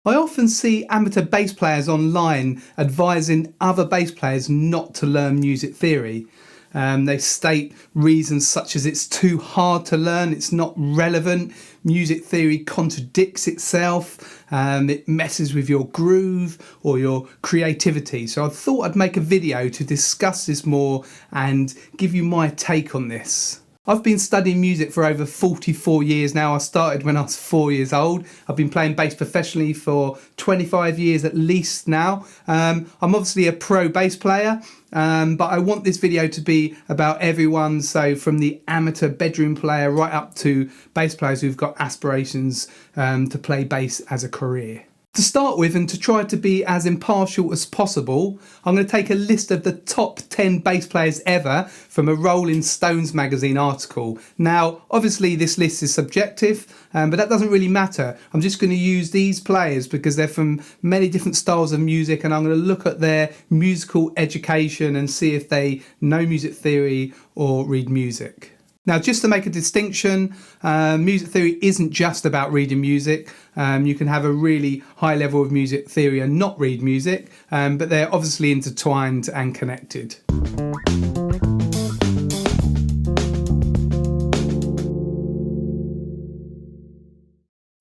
I often see amateur bass players online advising other bass players not to learn music theory. They state reasons such as it's too hard to learn, it's not relevant, music theory contradicts itself, it messes with your groove or your creativity. So I thought I'd make a video to discuss this more and give you my take on this. I've been studying music for over 44 years now. I started when I was 4 years old. I've been playing bass professionally for 25 years at least now. I'm obviously a pro bass player, but I want this video to be about everyone. So from the amateur bedroom player right up to bass players who've got aspirations to play bass as a career. To start with, and to try to be as impartial as possible, I'm going to take a list of the top 10 bass players ever from a Rolling Stones magazine article. Now, obviously this list is subjective, but that doesn't really matter. I'm just going to use these players because they're from many different styles of music, and I'm going to look at their musical education and see if they know music theory or read music. Now, just to make a distinction, music theory isn't just about reading music. You can have a really high level of music theory and not read music, but they're obviously intertwined and connected.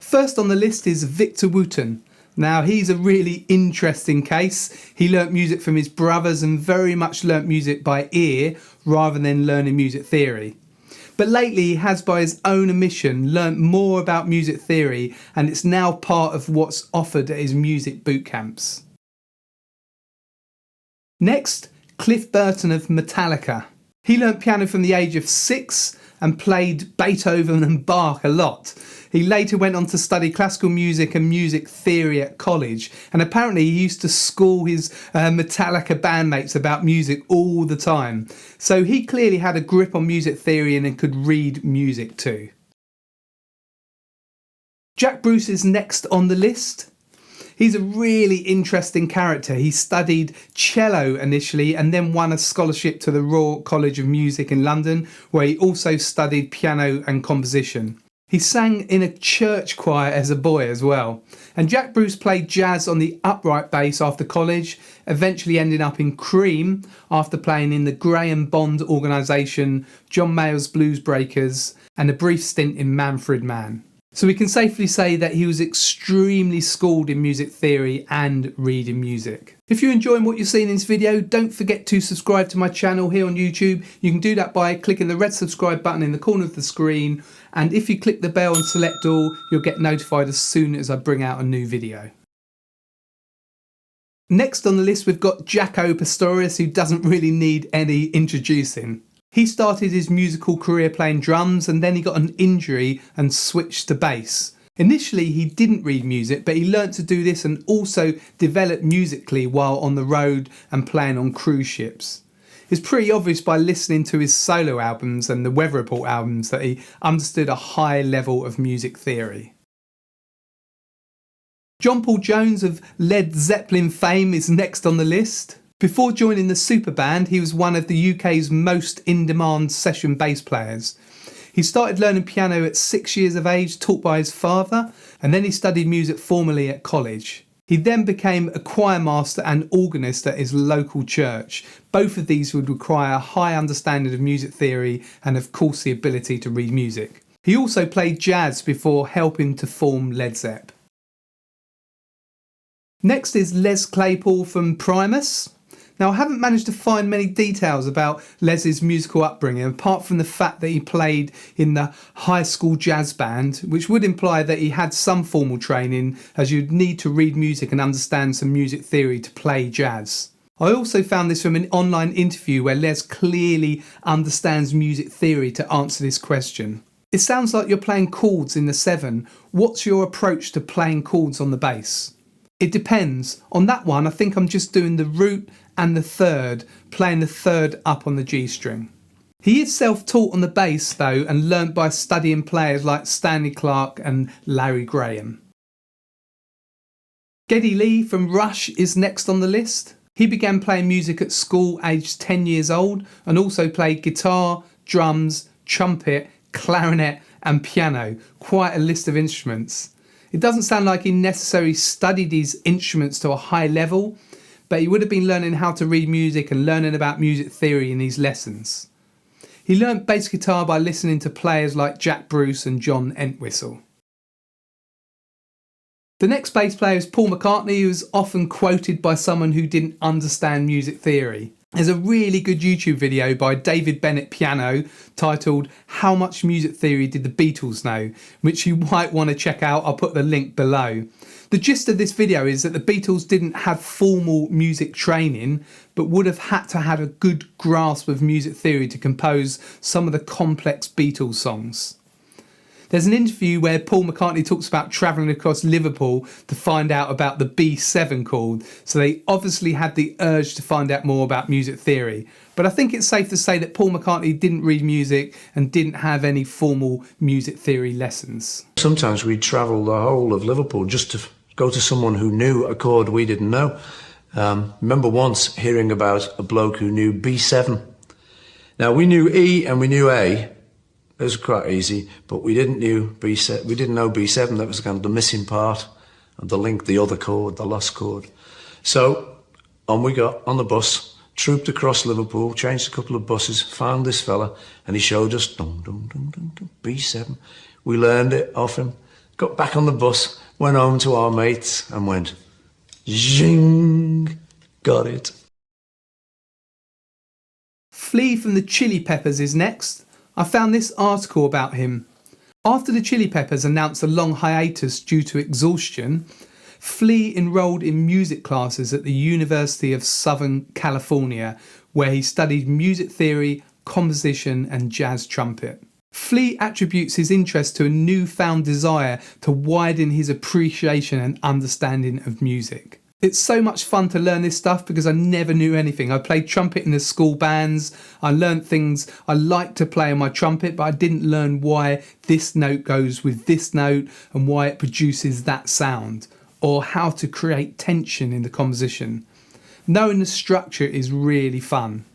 First on the list is Victor Wooten. Now, he's a really interesting case. He learnt music from his brothers and very much learnt music by ear rather than learning music theory. But lately he has, by his own admission, learnt more about music theory, and it's now part of what's offered at his music boot camps. Next, Cliff Burton of Metallica. He learnt piano from the age of 6 and played Beethoven and Bach a lot. He later went on to study classical music and music theory at college, and apparently he used to school his Metallica bandmates about music all the time. So he clearly had a grip on music theory and could read music too. Jack Bruce is next on the list. He's a really interesting character. He studied cello initially and then won a scholarship to the Royal College of Music in London, where he also studied piano and composition. He sang in a church choir as a boy as well. And Jack Bruce played jazz on the upright bass after college, eventually ending up in Cream after playing in the Graham Bond organisation, John Mayall's Blues Breakers, and a brief stint in Manfred Mann. So we can safely say that he was extremely schooled in music theory and reading music. If you're enjoying what you're seeing in this video, don't forget to subscribe to my channel here on YouTube. You can do that by clicking the red subscribe button in the corner of the screen, and if you click the bell and select all, you'll get notified as soon as I bring out a new video. Next on the list we've got Jaco Pastorius, who doesn't really need any introducing. He started his musical career playing drums, and then he got an injury and switched to bass. Initially he didn't read music, but he learnt to do this and also developed musically while on the road and playing on cruise ships. It's pretty obvious by listening to his solo albums and the Weather Report albums that he understood a high level of music theory. John Paul Jones of Led Zeppelin fame is next on the list. Before joining the Superband, he was one of the UK's most in-demand session bass players. He started learning piano at 6 years of age, taught by his father, and then he studied music formally at college. He then became a choir master and organist at his local church. Both of these would require a high understanding of music theory and of course the ability to read music. He also played jazz before helping to form Led Zepp. Next is Les Claypool from Primus. Now, I haven't managed to find many details about Les's musical upbringing, apart from the fact that he played in the high school jazz band, which would imply that he had some formal training, as you'd need to read music and understand some music theory to play jazz. I also found this from an online interview where Les clearly understands music theory to answer this question. It sounds like you're playing chords in the 7. What's your approach to playing chords on the bass? It depends. On that one, I think I'm just doing the root and the third, playing the third up on the G string. He is self-taught on the bass though, and learnt by studying players like Stanley Clarke and Larry Graham. Geddy Lee from Rush is next on the list. He began playing music at school aged 10 years old and also played guitar, drums, trumpet, clarinet and piano. Quite a list of instruments. It doesn't sound like he necessarily studied his instruments to a high level, but he would have been learning how to read music and learning about music theory in these lessons. He learnt bass guitar by listening to players like Jack Bruce and John Entwistle. The next bass player is Paul McCartney, who is often quoted by someone who didn't understand music theory. There's a really good YouTube video by David Bennett Piano titled "How Much Music Theory Did the Beatles Know?", which you might want to check out. I'll put the link below. The gist of this video is that the Beatles didn't have formal music training, but would have had to have a good grasp of music theory to compose some of the complex Beatles songs. There's an interview where Paul McCartney talks about travelling across Liverpool to find out about the B7 chord, so they obviously had the urge to find out more about music theory. But I think it's safe to say that Paul McCartney didn't read music and didn't have any formal music theory lessons. Sometimes we'd travel the whole of Liverpool just to go to someone who knew a chord we didn't know. Remember once hearing about a bloke who knew B7. Now we knew E and we knew A. It was quite easy, but we didn't know B7. We didn't know B7. That was kind of the missing part of the link, the other chord, the lost chord. So on we got on the bus, trooped across Liverpool, changed a couple of buses, found this fella, and he showed us dum, dum, dum, dum, dum, B7. We learned it off him, got back on the bus, went home to our mates, and went zing, got it. Flea from the Chili Peppers is next. I found this article about him. After the Chili Peppers announced a long hiatus due to exhaustion, Flea enrolled in music classes at the University of Southern California, where he studied music theory, composition and jazz trumpet. Flea attributes his interest to a newfound desire to widen his appreciation and understanding of music. It's so much fun to learn this stuff because I never knew anything. I played trumpet in the school bands. I learned things I liked to play on my trumpet, but I didn't learn why this note goes with this note and why it produces that sound, or how to create tension in the composition. Knowing the structure is really fun.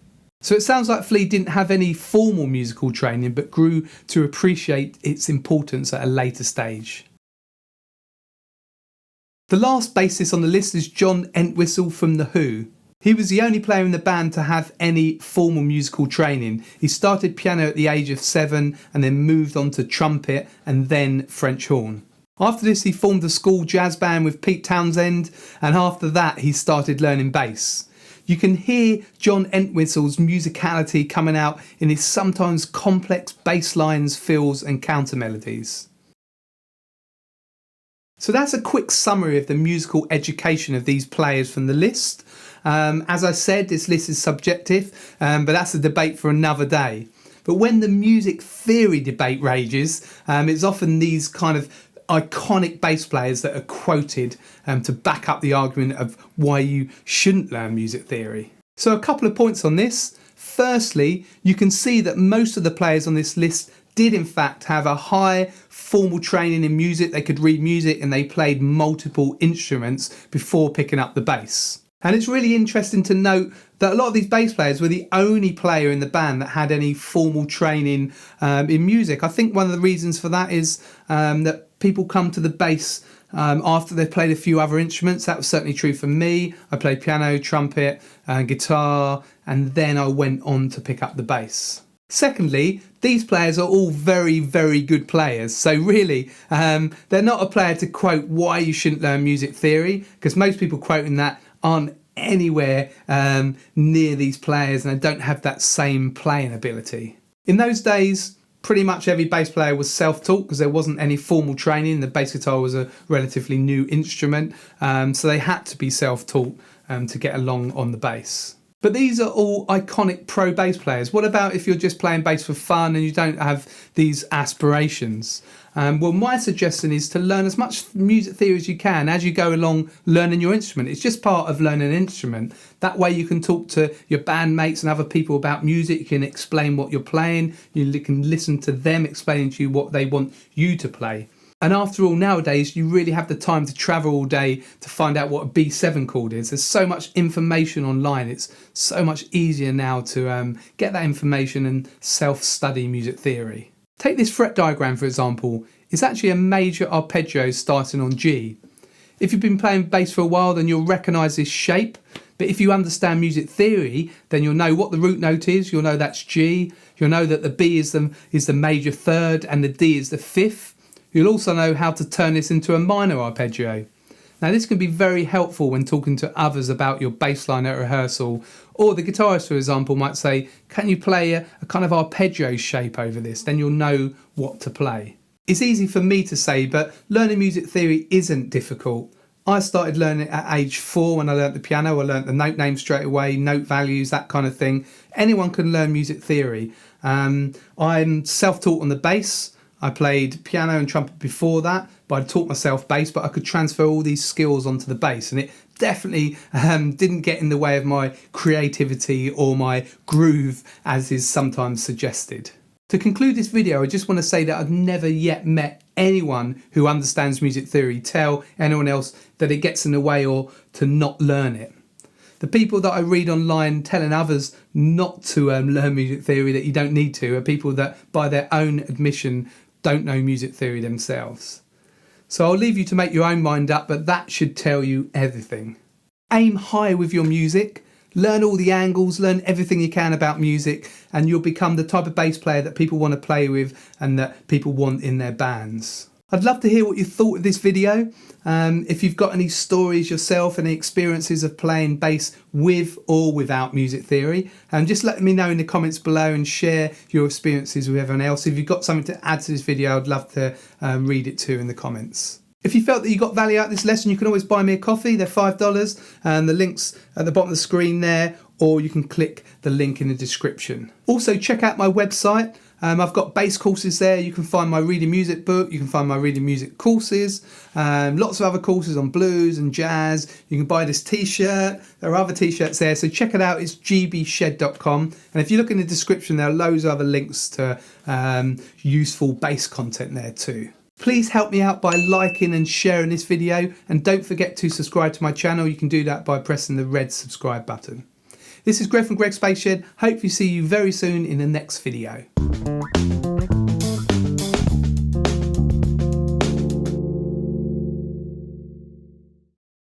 So it sounds like Flea didn't have any formal musical training, but grew to appreciate its importance at a later stage. The last bassist on the list is John Entwistle from The Who. He was the only player in the band to have any formal musical training. He started piano at the age of 7 and then moved on to trumpet and then French horn. After this he formed a school jazz band with Pete Townshend, and after that he started learning bass. You can hear John Entwistle's musicality coming out in his sometimes complex bass lines, fills and counter melodies. So that's a quick summary of the musical education of these players from the list. As I said, this list is subjective, but that's a debate for another day. But when the music theory debate rages, it's often these kind of iconic bass players that are quoted to back up the argument of why you shouldn't learn music theory. So a couple of points on this. Firstly, you can see that most of the players on this list did in fact have a high formal training in music. They could read music and they played multiple instruments before picking up the bass. And it's really interesting to note that a lot of these bass players were the only player in the band that had any formal training in music. I think one of the reasons for that is that people come to the bass after they've played a few other instruments. That was certainly true for me. I played piano, trumpet, guitar, and then I went on to pick up the bass. Secondly, these players are all very, very good players. So really, they're not a player to quote why you shouldn't learn music theory, because most people quoting that aren't anywhere near these players and they don't have that same playing ability. In those days, pretty much every bass player was self-taught because there wasn't any formal training. The bass guitar was a relatively new instrument, so they had to be self-taught to get along on the bass. But these are all iconic pro bass players. What about if you're just playing bass for fun and you don't have these aspirations? Well, my suggestion is to learn as much music theory as you can as you go along learning your instrument. It's just part of learning an instrument. That way you can talk to your bandmates and other people about music. You can explain what you're playing. You can listen to them explaining to you what they want you to play. And after all, nowadays, you really have the time to travel all day to find out what a B7 chord is. There's so much information online. It's so much easier now to get that information and self-study music theory. Take this fret diagram, for example. It's actually a major arpeggio starting on G. If you've been playing bass for a while, then you'll recognise this shape. But if you understand music theory, then you'll know what the root note is. You'll know that's G. You'll know that the B is the major third and the D is the fifth. You'll also know how to turn this into a minor arpeggio. Now this can be very helpful when talking to others about your bass line at rehearsal, or the guitarist, for example, might say, can you play a kind of arpeggio shape over this? Then you'll know what to play. It's easy for me to say, but learning music theory isn't difficult. I started learning at age 4 when I learnt the piano. I learnt the note names straight away, note values, that kind of thing. Anyone can learn music theory. I'm self-taught on the bass. I played piano and trumpet before that, but I taught myself bass, but I could transfer all these skills onto the bass, and it definitely didn't get in the way of my creativity or my groove, as is sometimes suggested. To conclude this video, I just want to say that I've never yet met anyone who understands music theory tell anyone else that it gets in the way or to not learn it. The people that I read online telling others not to learn music theory, that you don't need to, are people that by their own admission don't know music theory themselves. So I'll leave you to make your own mind up, but that should tell you everything. Aim high with your music. Learn all the angles, learn everything you can about music, and you'll become the type of bass player that people want to play with and that people want in their bands. I'd love to hear what you thought of this video. If you've got any stories yourself, any experiences of playing bass with or without music theory, just let me know in the comments below and share your experiences with everyone else. If you've got something to add to this video, I'd love to read it too in the comments. If you felt that you got value out of this lesson, you can always buy me a coffee. They're $5, and the link's at the bottom of the screen there, or you can click the link in the description. Also, check out my website. I've got bass courses there. You can find my reading music book. You can find my reading music courses. Lots of other courses on blues and jazz. You can buy this t-shirt. There are other t-shirts there, so check it out. It's gbshed.com. And if you look in the description, there are loads of other links to useful bass content there too. Please help me out by liking and sharing this video, and don't forget to subscribe to my channel. You can do that by pressing the red subscribe button. This is Greg from Greg's Bass Shed. Hope to see you very soon in the next video.